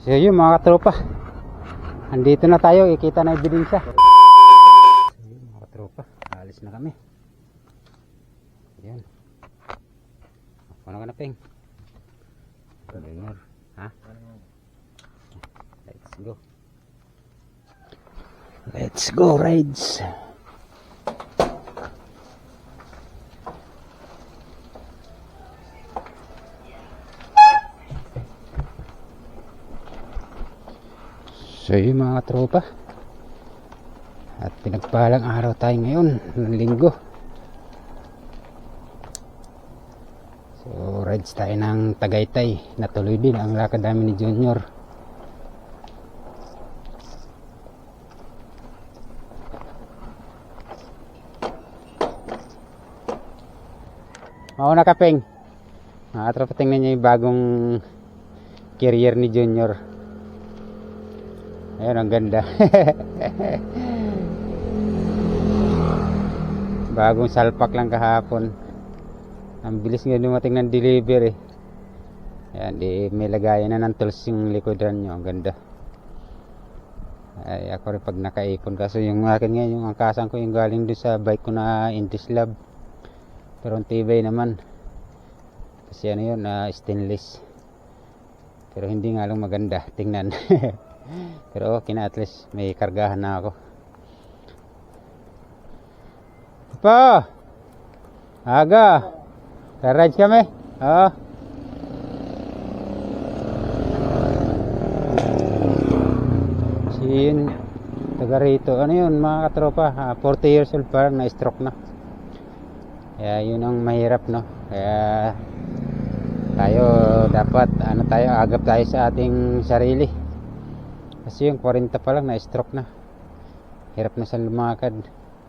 So yun mga katropa, andito na tayo, ikita na ebidensya. So yun mga katropa, alis na kami. Yan. Ano ka na, Peng? Junior, ha? Let's go. Let's go, rides. So yun mga tropa, at pinagpalang araw tayo ngayon ng linggo. So rides tayo ng Tagaytay, natuloy din ang lakad namin ni Junior. Mauna ka, Peng. Mga tropa, tingnan niyo yung bagong carrier ni Junior. Ayun, ang ganda. Bagong salpak lang kahapon. Ang bilis nga dumating ng delivery. Ayan, di may lagayan na ng tools yung likodan nyo. Ang ganda. Ay, ako rin pag nakaipon. Kaso yung akin nga, yung angkasan ko yung galing doon sa bike ko na Indislab. Pero ang tibay naman. Kasi ano yun, stainless. Pero hindi nga lang maganda. Tingnan. Pero okay na, at least may kargahan na ako. Pa! Aga! Ka-rides kami? Oo. Sin taga rito. Ano yun mga katropa? 40 years old parang na-stroke na. Kaya yun ang mahirap, no? Kaya tayo dapat agap tayo sa ating sarili. Kasi yung 40 pa lang na-stroke na. Hirap na sa lumakad.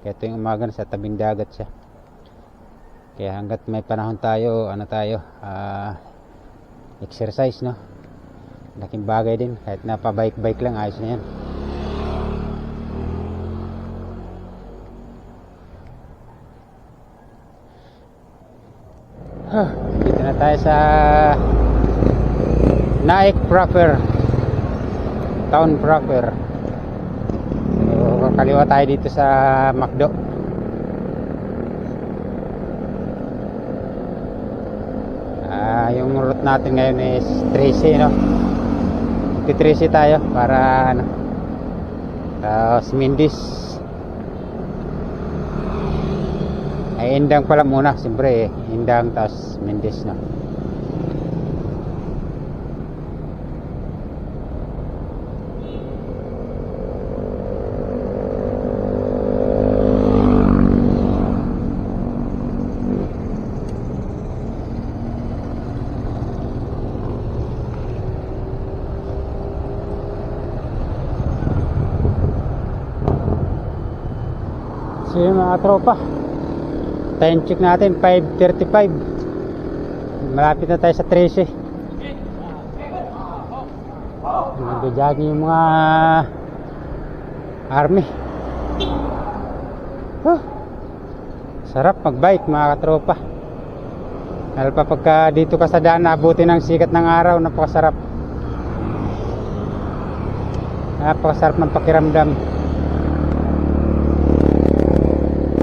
Kaya tuwing umaga sa tabing dagat siya. Kaya hanggat may panahon tayo, exercise, no? Laking bagay din. Kahit na pa-bike lang, ayos na yan. Dito na tayo sa Naik proper, town proper. So, kaliwa tayo dito sa McDo. Yung route natin ngayon is 3C, no? 3C tayo para Mindis. Ay Indang pala muna, siyempre Indang tas Mindis, no? So yun mga tropa, time check natin 5:35. Malapit na tayo sa 13. Nag-jogging yung mga army. Sarap magbike mga katropa. Lalo pa pagka dito ka sa daan, naabuti ng sikat ng araw. Napakasarap. Napakasarap ng pakiramdam.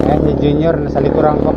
Ayan si Junior, nasa likuran ko.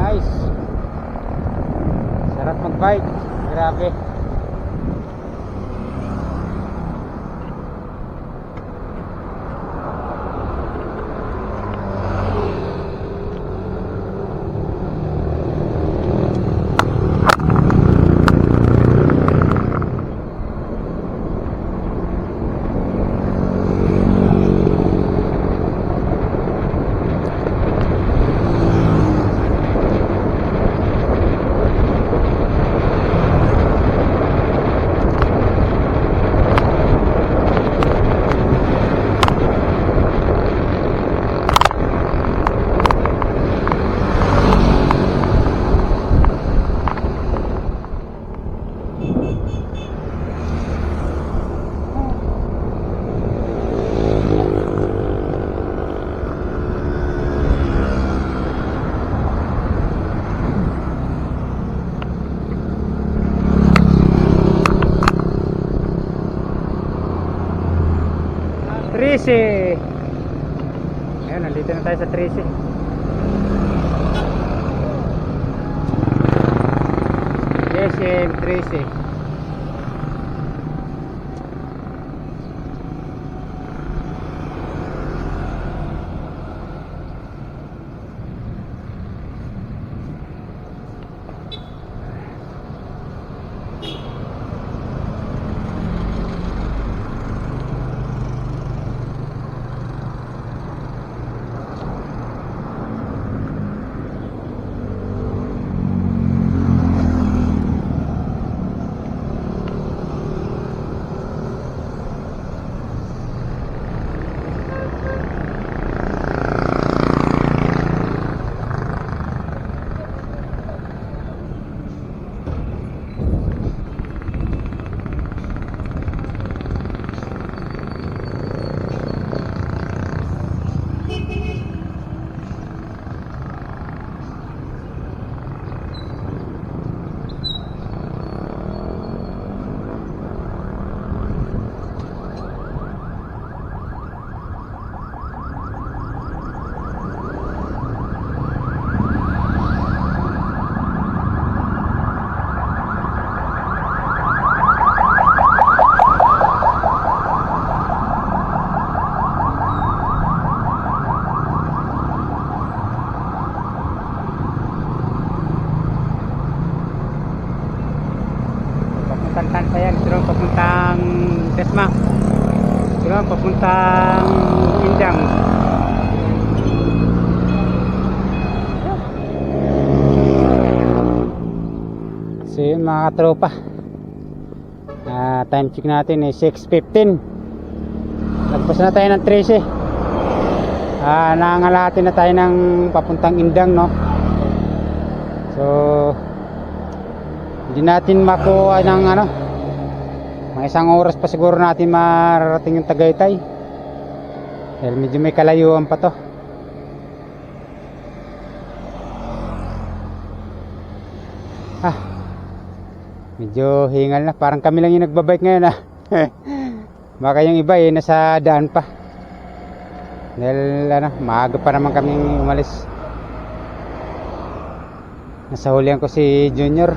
Nice. Sarap mag-bike. Grabe. 13. Ayun, nandito na tayo sa 13. SM 13. Papuntang pa yan, ito papuntang Desma, ito papuntang Indang. So yun mga katropa, time check natin is 6:15. Lagpas na tayo ng 13. Nangangalahati na tayo ng papuntang Indang, no? So hindi natin makuha ng mga isang oras pa siguro natin mararating yung Tagaytay dahil medyo may kalayuan pa to. Medyo hingal na, parang kami lang yung nagbabike ngayon baka yung iba nasa daan pa dahil maaga pa naman kaming umalis. Nasa hulihan ko si Junior.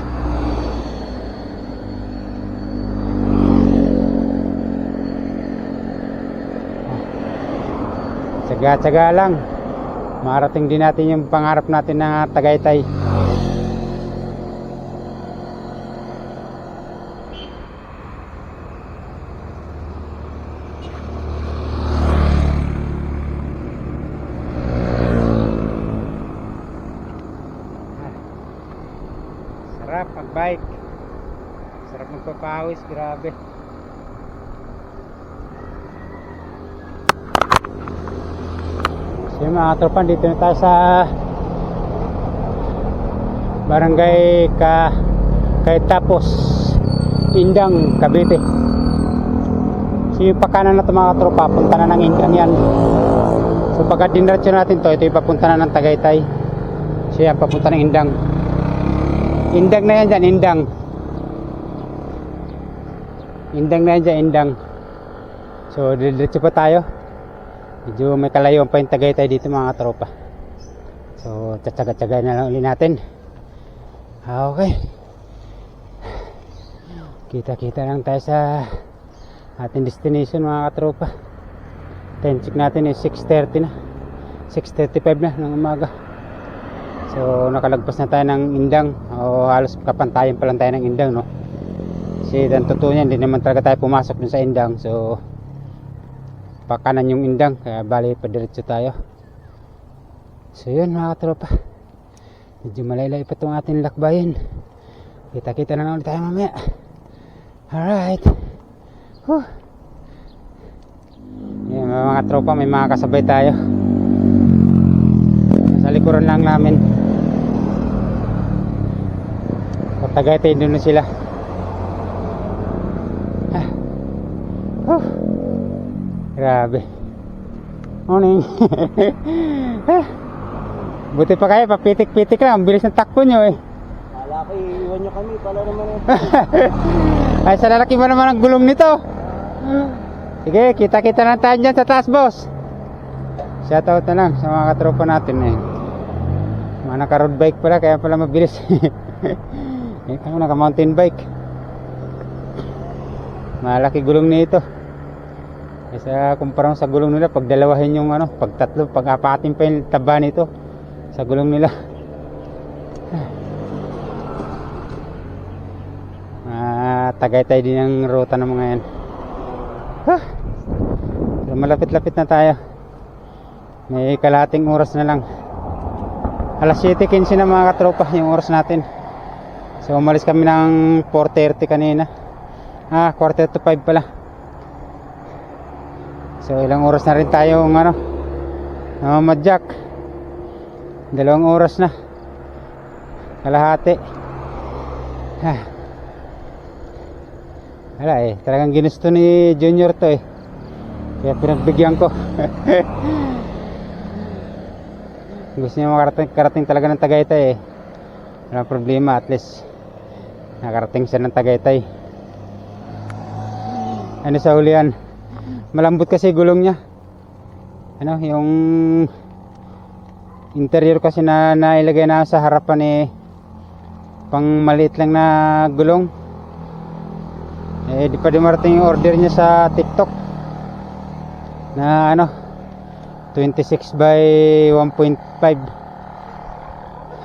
Tsaga-tsaga lang, marating din natin yung pangarap natin na Tagaytay. Sarap mag-bike, sarap magpapawis, grabe. So mga tropan, dito na tayo sa Barangay Kaitapos, Indang, Cavite. So yung pakanan na ito mga tropa, punta na ng Indang yan. So pagka dinretso natin to, ito yung papunta na ng Tagaytay. So yan, papunta ng Indang. Indang na yan dyan, Indang. Indang na yan dyan, Indang. So diretso pa tayo. Medyo may kalayuan pa yung Tagaytay dito mga tropa. So tsatsaga-tsaga na lang ulit natin. Okay, kita-kita lang tayo sa ating destination mga katropa. Time check natin is 6:30 na, 6:35 na ng umaga. So nakalagpas na tayo ng Indang, o halos kapantayan pa lang tayo ng Indang, no? Kasi ang totoo niyan, hindi naman talaga tayo pumasok dun sa Indang. So pakanan yung Indang, kaya bali pa diretso tayo. So yun mga katropa, medyo malaylay pa itong ating lakbayin. Kita-kita na lang ulit tayo mamaya. Alright. Yan mga tropa, may mga kasabay tayo. Sa likuran lang namin. Tagaytay doon na sila. Grabe. Morning. Buti pa kayo, papitik-pitik lang. Ang bilis ng takbo nyo eh. Kala ko iiwan nyo kami, pala naman Ay, sa lalaki ba naman ang gulong nito? Sige, kita-kita lang tayo dyan sa taas, boss. Shoutout na lang sa mga katropa natin eh. Mga naka-road bike pala, kaya pala mabilis. Ako naka-mountain bike. Malaki gulong nito. Kaysa kumpara mo sa gulong nila, pag dalawahin yung ano, pag tatlo, pag apatin pa yung taba nito sa gulong nila. Tagaytay din ang ruta ng mga yan. Pero malapit-lapit na tayo. May kalahating oras na lang. Alas 7:15 na mga katropa yung oras natin. So umalis kami ng 4:30 kanina. 4:45 pala. So ilang oras na rin tayo namamadyak. 2 oras na. Kalahati. Wala talagang ginusto ni Junior to kaya pinagbigyan ko. Gusto niya makarating talaga ng Tagaytay Walang problema, at least nakarating siya ng Tagaytay. Ano sa hulihan, malambot kasi gulong niya. Yung interior kasi na nailagay na sa harapan pang maliit lang na gulong. Di pa dumarating yung order niya sa TikTok na 26 by 1.5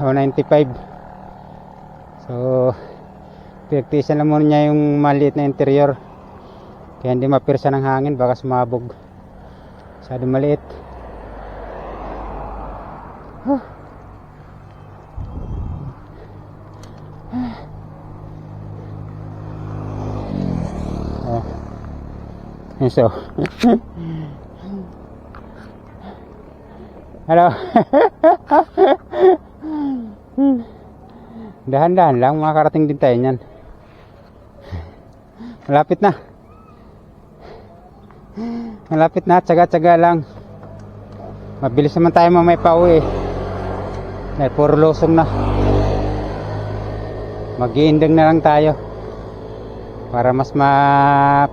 o 95. So pinagtiisan lang muna niya yung maliit na interior kaya hindi mapirsa ng hangin, baka sumabog. Masyado maliit. So hello. Dahan-dahan lang, makakarating din tayo niyan. Malapit na, tsaga-tsaga lang. Mabilis naman tayo mamay pa uwi dahil puro losong na. Mag-iindang na lang tayo para mas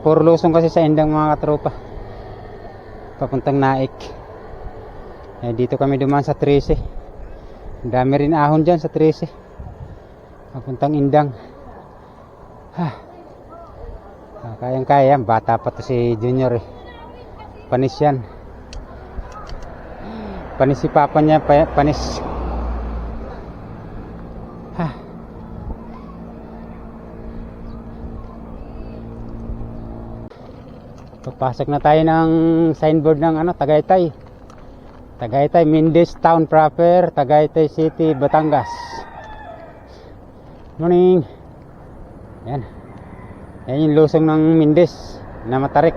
puro lusong kasi sa indang mga katropa papuntang Naik. Dito kami dumaan sa 13. Dami rin ahon dyan sa 13 papuntang Indang. Kayang kaya, bata pa to si Junior panis yan. Panis si papa niya, panis. Papasok na tayo ng signboard ng Tagaytay. Tagaytay, Mindis Town proper, Tagaytay City, Batangas. Morning. Yan yung lusong ng Mindis na Matarik.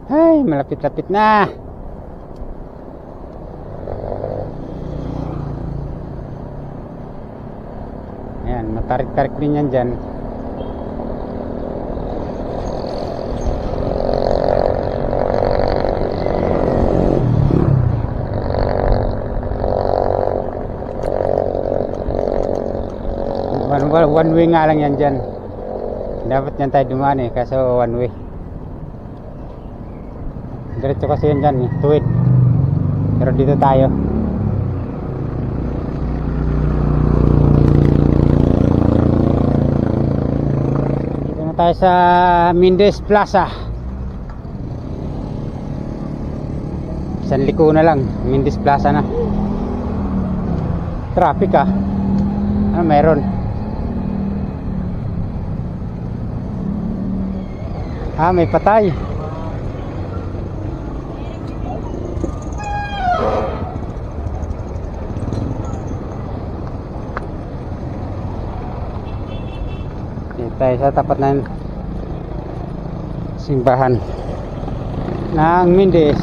Ay, malapit-lapit na. Yan, matarik-tarik din yan dyan. One way nga lang yan dyan. Dapat yan tayo dumaan kaso one way. Diretso kasi yan dyan tuwid. Pero dito tayo. Dito na tayo sa Mindis Plaza. Isang liko na lang, Mindis Plaza na. Traffic meron. May patay. Dito tayo sa tapat ng simbahan ng Mindis.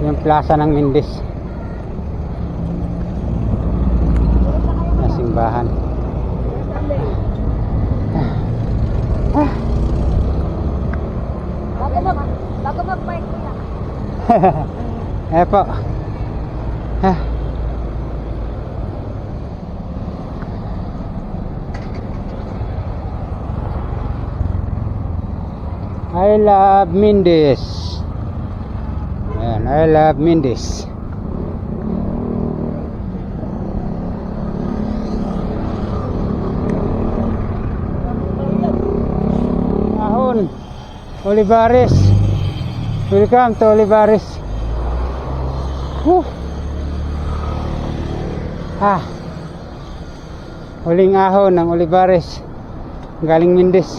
Yung plaza ng Mindis na simbahan. Eh po. Ah. I love Mindis. Ayan, I love Mindis. Ahon, Olivares. Welcome to Olivares. Whew. Ah. Huling ahon ng Olivares. Galing Mindis.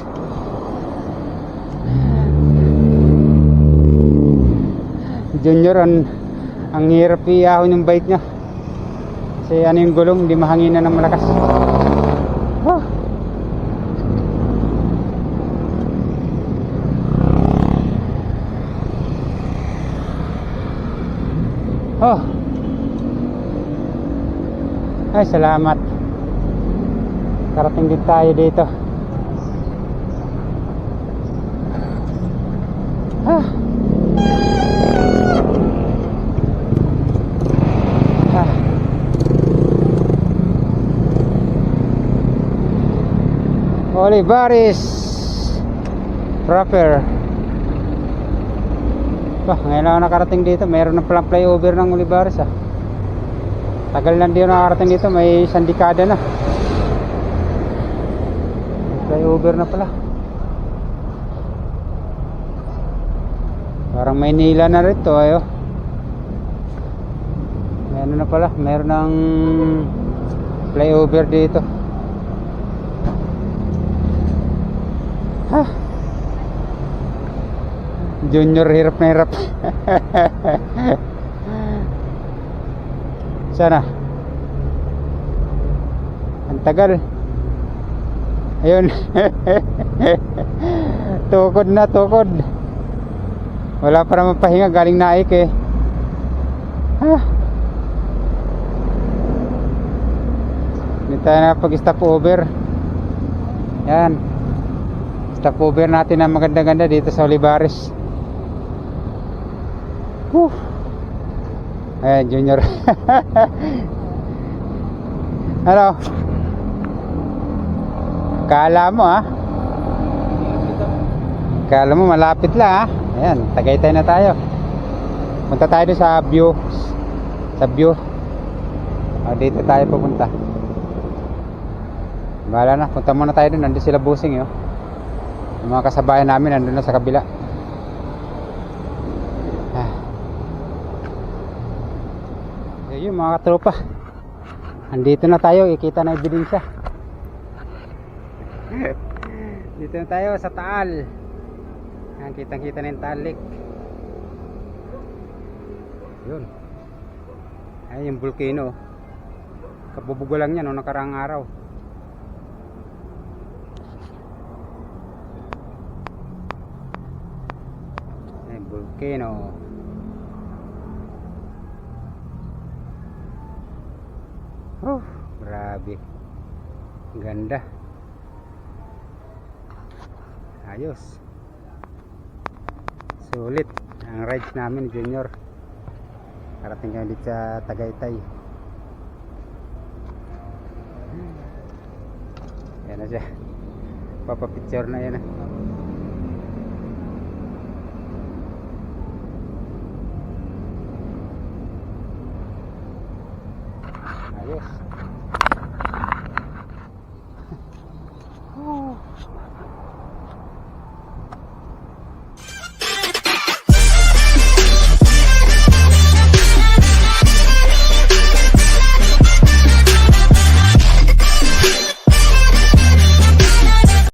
Junior ang hirap iahon yung bike niya. Kasi ano yung gulong, hindi mahanginan ng malakas. Oh. Oh. Ay, salamat. Karating din tayo dito. Ah. Olivares proper. Ngayon ako nakarating dito. Mayroon na palang flyover ng Olivares ah. Tagal na din nakarating dito. May isang dekada na. May flyover na pala. Parang Maynila na rito ayo. Mayroon na pala. Mayroon ng flyover dito. Ha? Junior hirap na hirap. Sana. Ang tagal. Ayun. Tukod na, tukod. Wala pa naman pahinga, galing Naik eh. Ha? Hindi tayo nakapag-stop over. Yan. Stop over natin ang maganda-ganda dito sa Olivares. Ayan, Junior. Hello. Kala mo ah. Kala mo malapit lang ah. Ayan, Tagaytay na tayo. Punta tayo doon sa view. Sa view. Dito tayo pupunta. Bahala na, punta muna tayo doon. Nandun sila busing yun. Yung mga kasabayan namin nandun na sa kabila. Ayun mga katropa. Andito na tayo, ikita na ebidensya. Dito na tayo sa Taal. Yan, kitang-kita na yung Taal Lake. Yun. Ayun yung volcano. Kabubugo lang yan noong nakaraang araw. Volcano. Grabe. Ganda. Ayos. Sulit ang rides namin, Junior. Karating kami dito sa Tagaytay. Yan na siya. Papapicture na yan.